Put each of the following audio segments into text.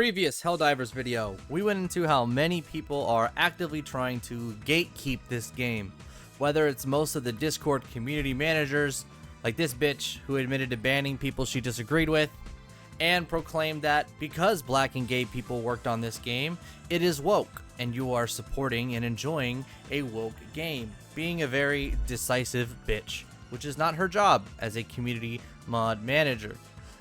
Previous Helldivers video, we went into how many people are actively trying to gatekeep this game. Whether it's most of the Discord community managers, like this bitch who admitted to banning people she disagreed with, and proclaimed that because black and gay people worked on this game, it is woke, and you are supporting and enjoying a woke game, being a very decisive bitch, which is not her job as a community mod manager.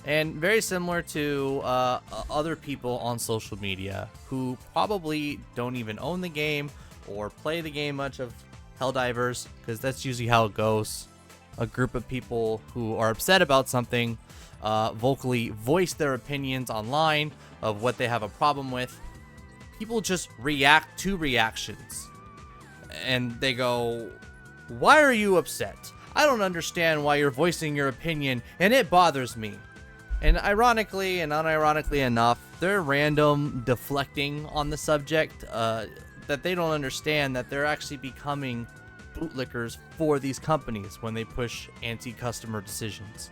And very similar to other people on social media who probably don't even own the game or play the game much of Helldivers, because that's usually how it goes. A group of people who are upset about something vocally voice their opinions online of what they have a problem with. People just react to reactions. And they go, "Why are you upset? I don't understand why you're voicing your opinion, and it bothers me." And ironically and unironically enough, they're random deflecting on the subject that they don't understand that they're actually becoming bootlickers for these companies when they push anti-customer decisions.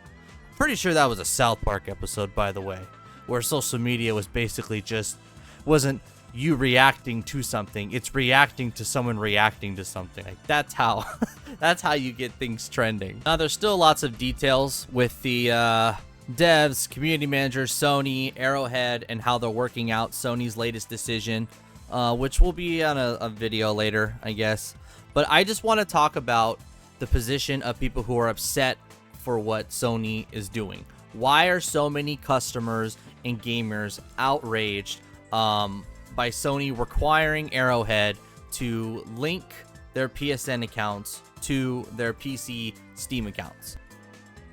Pretty sure that was a South Park episode, by the way, where social media was basically wasn't you reacting to something, it's reacting to someone reacting to something. Like, that's how that's how you get things trending. Now there's still lots of details with the devs, community managers, Sony, Arrowhead, and how they're working out Sony's latest decision, which will be on a video later, I guess. But I just want to talk about the position of people who are upset for what Sony is doing. Why are so many customers and gamers outraged by Sony requiring Arrowhead to link their PSN accounts to their PC Steam accounts?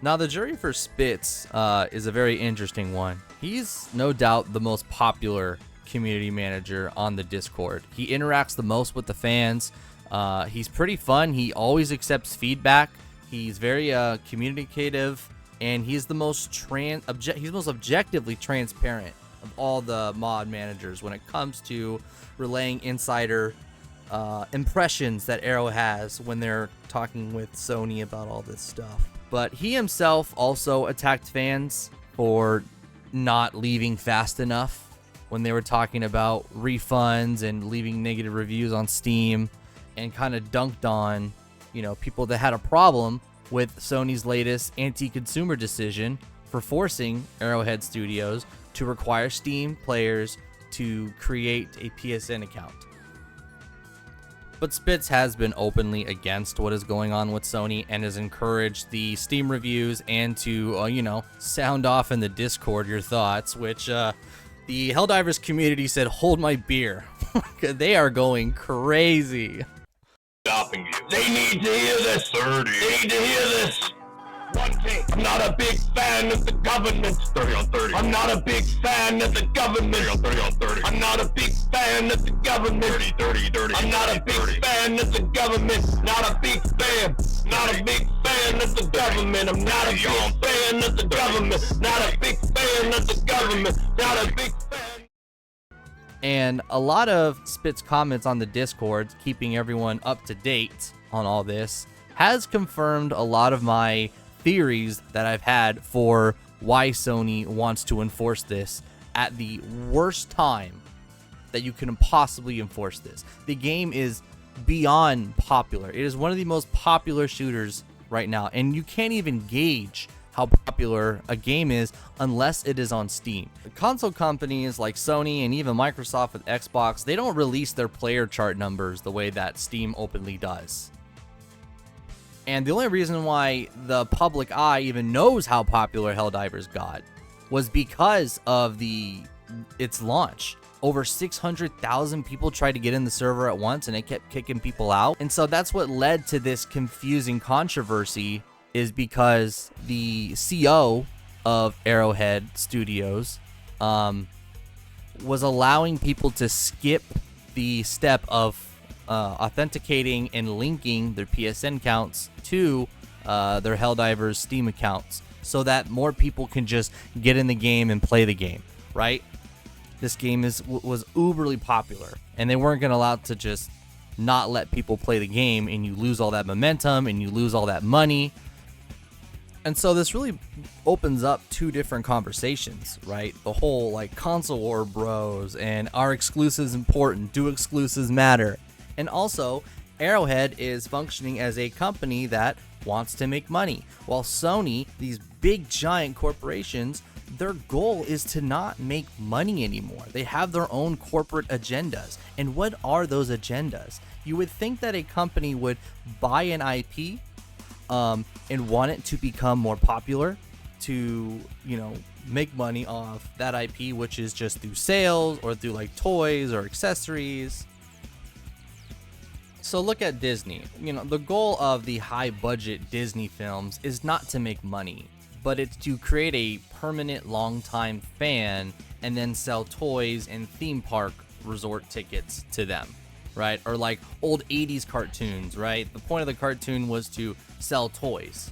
Now, the jury for Spitz is a very interesting one. He's no doubt the most popular community manager on the Discord. He interacts the most with the fans. He's pretty fun. He always accepts feedback. He's very communicative, and he's the most objectively transparent of all the mod managers when it comes to relaying insider impressions that Arrow has when they're talking with Sony about all this stuff. But he himself also attacked fans for not leaving fast enough when they were talking about refunds and leaving negative reviews on Steam, and kind of dunked on, people that had a problem with Sony's latest anti-consumer decision for forcing Arrowhead Studios to require Steam players to create a PSN account. But Spitz has been openly against what is going on with Sony and has encouraged the Steam reviews and to, sound off in the Discord your thoughts, which the Helldivers community said, "Hold my beer." They are going crazy. Stopping you. They need to hear this. 30. They need to hear this. One thing. I'm not a big fan of the government. 30 on 30. I'm not a big fan of the government. 30 on 30 on 30. I'm not a big fan of the government. 30. I'm not a big fan of the government. Not a big fan. Not a big fan of the government. I'm not a big fan of the government. Not a big fan of the government. Not a big fan. And a lot of Spitz comments on the Discord, keeping everyone up to date on all this, has confirmed a lot of my theories that I've had for why Sony wants to enforce this at the worst time that you can possibly enforce this. The game is beyond popular. It is one of the most popular shooters right now, and you can't even gauge how popular a game is unless it is on Steam. The console companies like Sony and even Microsoft with Xbox, they don't release their player chart numbers the way that Steam openly does. And the only reason why the public eye even knows how popular Helldivers got was because of its launch. Over 600,000 people tried to get in the server at once, and it kept kicking people out. And so that's what led to this confusing controversy, is because the CO of Arrowhead Studios was allowing people to skip the step of authenticating and linking their PSN accounts to their Helldivers Steam accounts so that more people can just get in the game and play the game, right? This game was uberly popular, and they weren't going to allow it to just not let people play the game, and you lose all that momentum and you lose all that money. And so this really opens up two different conversations, right? The whole like console war bros and are exclusives important? Do exclusives matter? And also, Arrowhead is functioning as a company that wants to make money, while Sony, these big giant corporations, their goal is to not make money anymore. They have their own corporate agendas. And what are those agendas? You would think that a company would buy an IP and want it to become more popular, to, you know, make money off that IP, which is just through sales or through like toys or accessories. So look at Disney. You know, the goal of the high budget Disney films is not to make money, but it's to create a permanent long-time fan and then sell toys and theme park resort tickets to them, right? Or like old 80s cartoons, right? The point of the cartoon was to sell toys.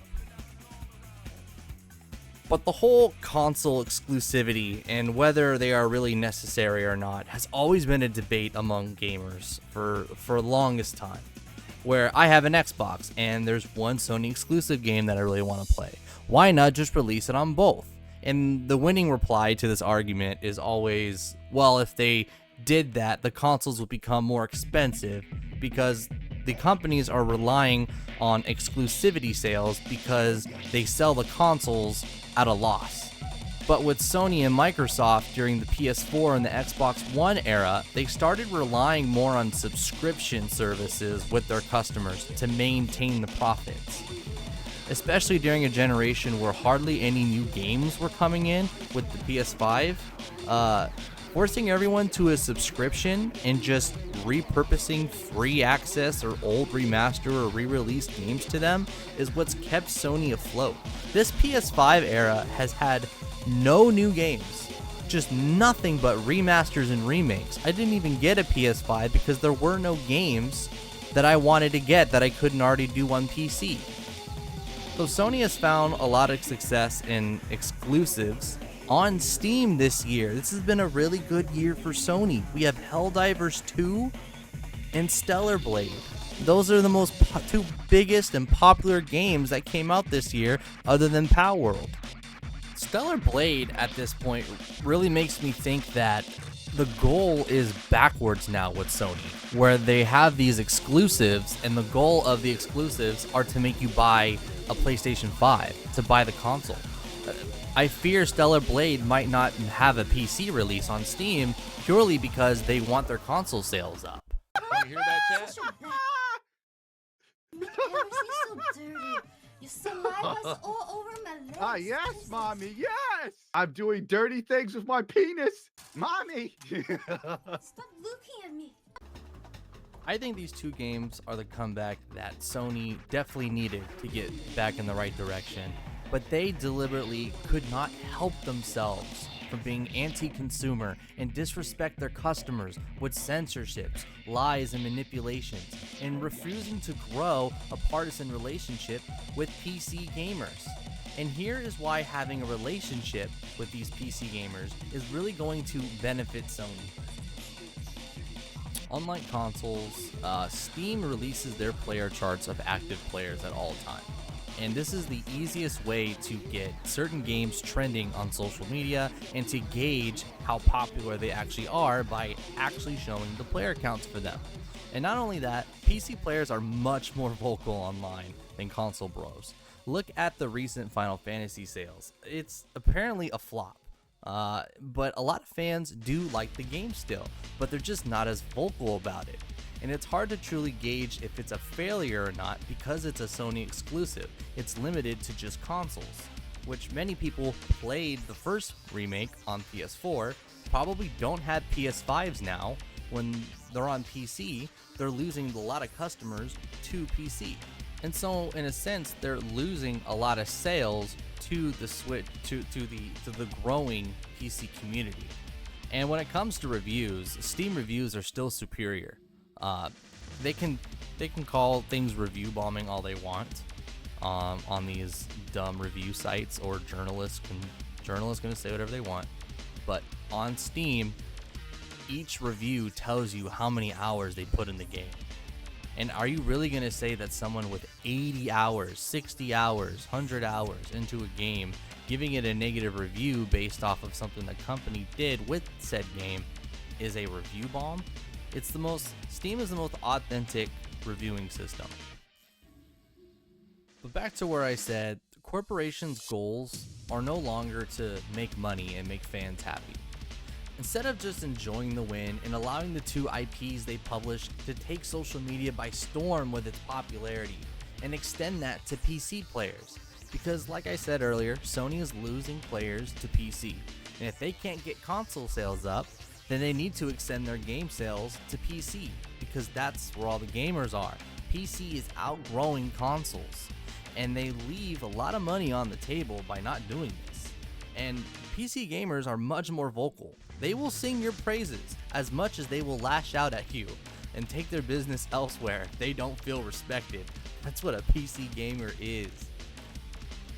But the whole console exclusivity and whether they are really necessary or not has always been a debate among gamers for the longest time. Where I have an Xbox and there's one Sony exclusive game that I really want to play. Why not just release it on both? And the winning reply to this argument is always, well, if they did that, the consoles would become more expensive because the companies are relying on exclusivity sales because they sell the consoles at a loss. But with Sony and Microsoft during the PS4 and the Xbox One era, they started relying more on subscription services with their customers to maintain the profits. Especially during a generation where hardly any new games were coming in with the PS5, forcing everyone to a subscription and just repurposing free access or old remaster or re-released games to them is what's kept Sony afloat. This PS5 era has had no new games, just nothing but remasters and remakes. I didn't even get a PS5 because there were no games that I wanted to get that I couldn't already do on PC. So Sony has found a lot of success in exclusives on Steam this year. This has been a really good year for Sony. We have Helldivers 2 and Stellar Blade. Those are the two biggest and popular games that came out this year other than Palworld. Stellar Blade at this point really makes me think that the goal is backwards now with Sony, where they have these exclusives and the goal of the exclusives are to make you buy a PlayStation 5, to buy the console. I fear Stellar Blade might not have a PC release on Steam purely because they want their console sales up. You hear that, chat? Your saliva's all over my legs. Ah, yes, mommy, yes! I'm doing dirty things with my penis. Mommy! Stop looking at me. I think these two games are the comeback that Sony definitely needed to get back in the right direction, but they deliberately could not help themselves from being anti-consumer and disrespect their customers with censorships, lies, and manipulations, and refusing to grow a partisan relationship with PC gamers. And here is why having a relationship with these PC gamers is really going to benefit Sony. Unlike consoles, Steam releases their player charts of active players at all times. And this is the easiest way to get certain games trending on social media and to gauge how popular they actually are by actually showing the player counts for them. And not only that, PC players are much more vocal online than console bros. Look at the recent Final Fantasy sales. It's apparently a flop. But a lot of fans do like the game still, but they're just not as vocal about it. And it's hard to truly gauge if it's a failure or not because it's a Sony exclusive. It's limited to just consoles, which many people played the first remake on PS4, probably don't have PS5s now. When they're on PC, they're losing a lot of customers to PC. And so in a sense, they're losing a lot of sales to the switch to the growing PC community. And when it comes to reviews, Steam reviews are still superior. They can call things review bombing all they want on these dumb review sites, or journalists gonna say whatever they want. But on Steam, each review tells you how many hours they put in the game. And are you really going to say that someone with 80 hours, 60 hours, 100 hours into a game, giving it a negative review based off of something the company did with said game is a review bomb? Steam is the most authentic reviewing system. But back to where I said, corporations' goals are no longer to make money and make fans happy. Instead of just enjoying the win and allowing the two IPs they published to take social media by storm with its popularity and extend that to PC players. Because like I said earlier, Sony is losing players to PC. And if they can't get console sales up, then they need to extend their game sales to PC, because that's where all the gamers are. PC is outgrowing consoles, and they leave a lot of money on the table by not doing this. And PC gamers are much more vocal. They will sing your praises as much as they will lash out at you and take their business elsewhere if they don't feel respected. That's what a PC gamer is.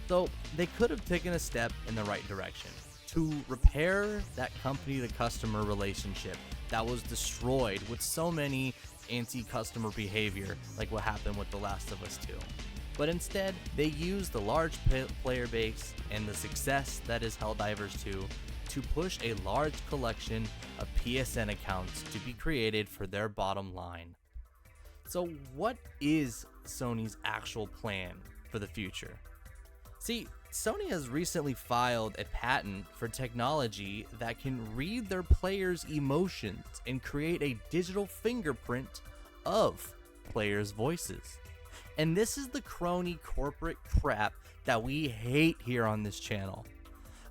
So they could have taken a step in the right direction to repair that company to customer relationship that was destroyed with so many anti-customer behavior, like what happened with The Last of Us 2. But instead, they used the large player base and the success that is Helldivers 2 to push a large collection of PSN accounts to be created for their bottom line. So what is Sony's actual plan for the future? See, Sony has recently filed a patent for technology that can read their players' emotions and create a digital fingerprint of players' voices. And this is the crony corporate crap that we hate here on this channel.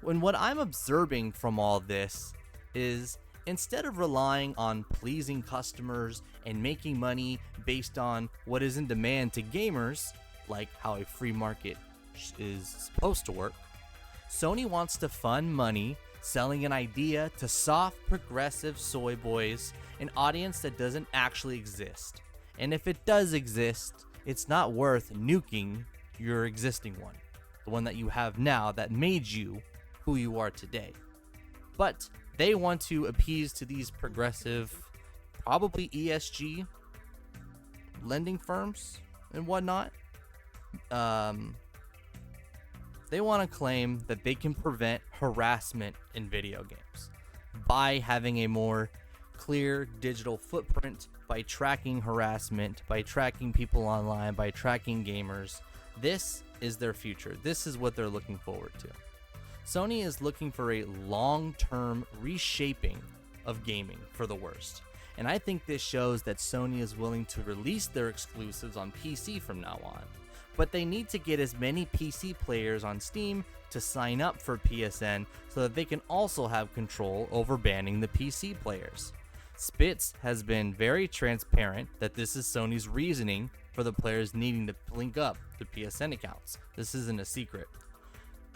When what I'm observing from all this is, instead of relying on pleasing customers and making money based on what is in demand to gamers, like how a free market is supposed to work, Sony wants to fund money selling an idea to soft progressive soy boys, an audience that doesn't actually exist. And if it does exist, it's not worth nuking your existing one, the one that you have now that made you who you are today. But they want to appease to these progressive, probably ESG lending firms and whatnot. They want to claim that they can prevent harassment in video games by having a more clear digital footprint, by tracking harassment, by tracking people online, by tracking gamers. This is their future. This is what they're looking forward to. Sony is looking for a long-term reshaping of gaming for the worst. And I think this shows that Sony is willing to release their exclusives on PC from now on. But they need to get as many PC players on Steam to sign up for PSN so that they can also have control over banning the PC players. Spitz has been very transparent that this is Sony's reasoning for the players needing to link up to PSN accounts. This isn't a secret.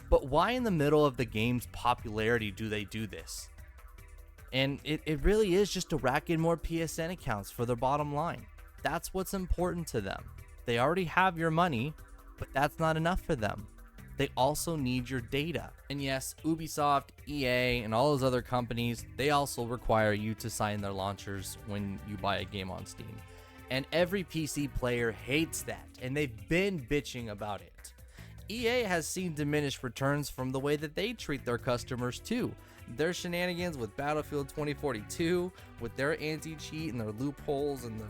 But why in the middle of the game's popularity do they do this? And it really is just to rack in more PSN accounts for their bottom line. That's what's important to them. They already have your money, but that's not enough for them. They also need your data. And yes, Ubisoft, EA, and all those other companies, they also require you to sign their launchers when you buy a game on Steam. And every PC player hates that, and they've been bitching about it. EA has seen diminished returns from the way that they treat their customers too. Their shenanigans with Battlefield 2042, with their anti-cheat and their loopholes and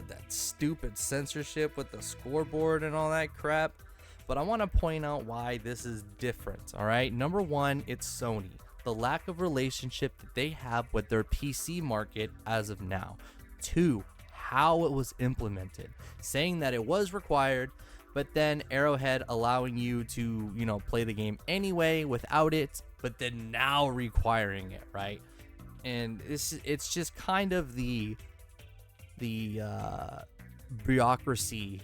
that stupid censorship with the scoreboard and all that crap. But I want to point out why this is different, all right? Number one, it's Sony. The lack of relationship that they have with their PC market as of now. Two, how it was implemented. Saying that it was required, but then Arrowhead allowing you to, play the game anyway without it, but then now requiring it, right? And it's just kind of the bureaucracy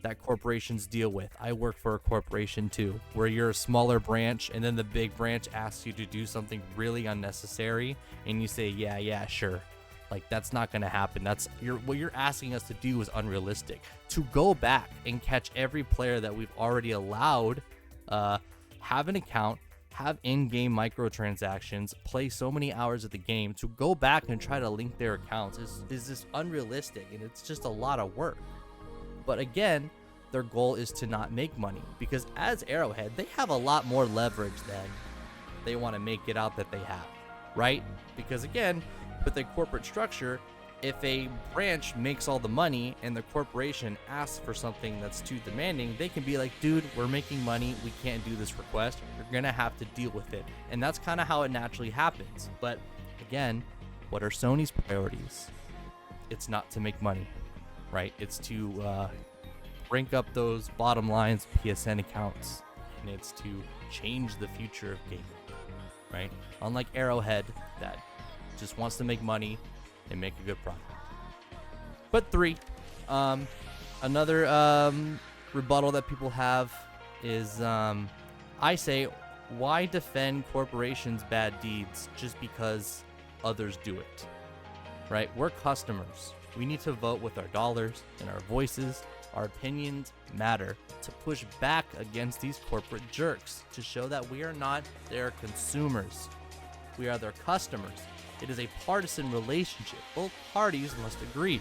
that corporations deal with. I work for a corporation too, where you're a smaller branch and then the big branch asks you to do something really unnecessary and you say, yeah, sure. Like, that's not going to happen. What you're asking us to do is unrealistic. To go back and catch every player that we've already allowed have an account, have in-game microtransactions, play so many hours of the game to go back and try to link their accounts is just unrealistic, and it's just a lot of work. But again, their goal is to not make money, because as Arrowhead, they have a lot more leverage than they want to make it out that they have, right? Because again, with a corporate structure, if a branch makes all the money and the corporation asks for something that's too demanding, they can be like, dude, we're making money, we can't do this request, you're gonna have to deal with it. And that's kind of how it naturally happens. But again, what are Sony's priorities? It's not to make money, right? It's to rank up those bottom lines PSN accounts, and it's to change the future of gaming, right? Unlike Arrowhead, that just wants to make money and make a good product. But 3, another rebuttal that people have is, I say, why defend corporations' bad deeds just because others do it, right? We're customers. We need to vote with our dollars and our voices. Our opinions matter to push back against these corporate jerks, to show that we are not their consumers. We are their customers. It is a partisan relationship. Both parties must agree.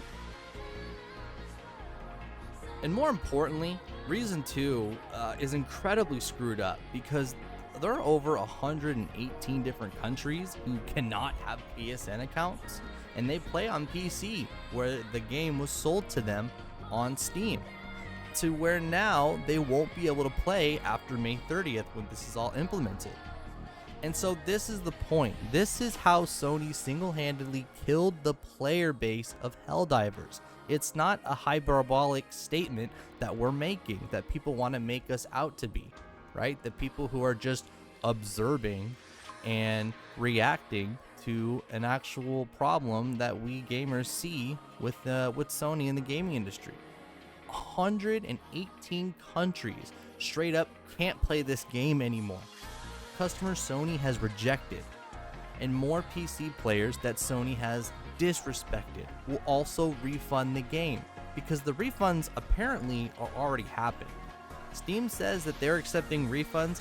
And more importantly, Reason 2 is incredibly screwed up, because there are over 118 different countries who cannot have PSN accounts, and they play on PC, where the game was sold to them on Steam, to where now they won't be able to play after May 30th when this is all implemented. And so this is the point. This is how Sony single-handedly killed the player base of Helldivers. It's not a hyperbolic statement that we're making, that people want to make us out to be, right? The people who are just observing and reacting to an actual problem that we gamers see with Sony in the gaming industry. 118 countries straight up can't play this game anymore. Customers Sony has rejected, and more PC players that Sony has disrespected will also refund the game, because the refunds apparently are already happening. Steam says that they're accepting refunds.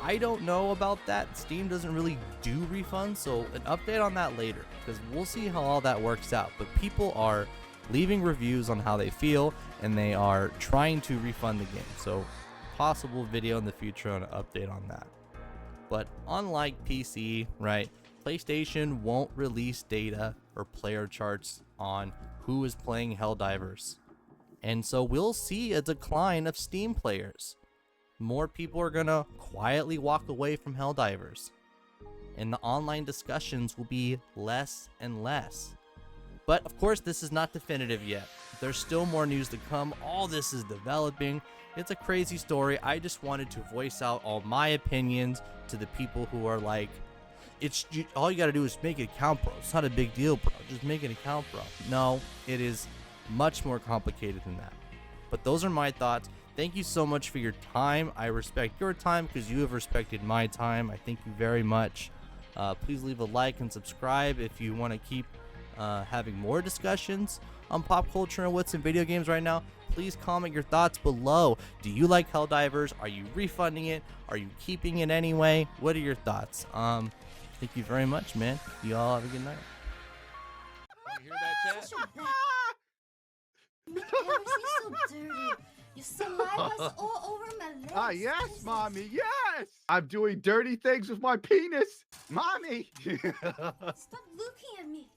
I don't know about that. Steam doesn't really do refunds, so an update on that later, because we'll see how all that works out. But people are leaving reviews on how they feel, and they are trying to refund the game. So possible video in the future on an update on that. But unlike PC, right, PlayStation won't release data or player charts on who is playing Helldivers. And so we'll see a decline of Steam players. More people are gonna quietly walk away from Helldivers, and the online discussions will be less and less. But of course, this is not definitive yet. There's still more news to come. All this is developing. It's a crazy story. I just wanted to voice out all my opinions to the people who are like, all you gotta do is make an account, bro. It's not a big deal, bro. Just make an account, bro. No, it is much more complicated than that. But those are my thoughts. Thank you so much for your time. I respect your time because you have respected my time. I thank you very much. Please leave a like and subscribe if you want to keep having more discussions on pop culture and what's in video games right now. Please comment your thoughts below. Do you like Helldivers? Are you refunding it? Are you keeping it anyway? What are your thoughts? Thank you very much, man. You all have a good night. You hear that, chat? Such a bad. Make everything so dirty. Your saliva's all over my legs. Ah, yes, mommy, yes! I'm doing dirty things with my penis. Mommy! Stop looking at me.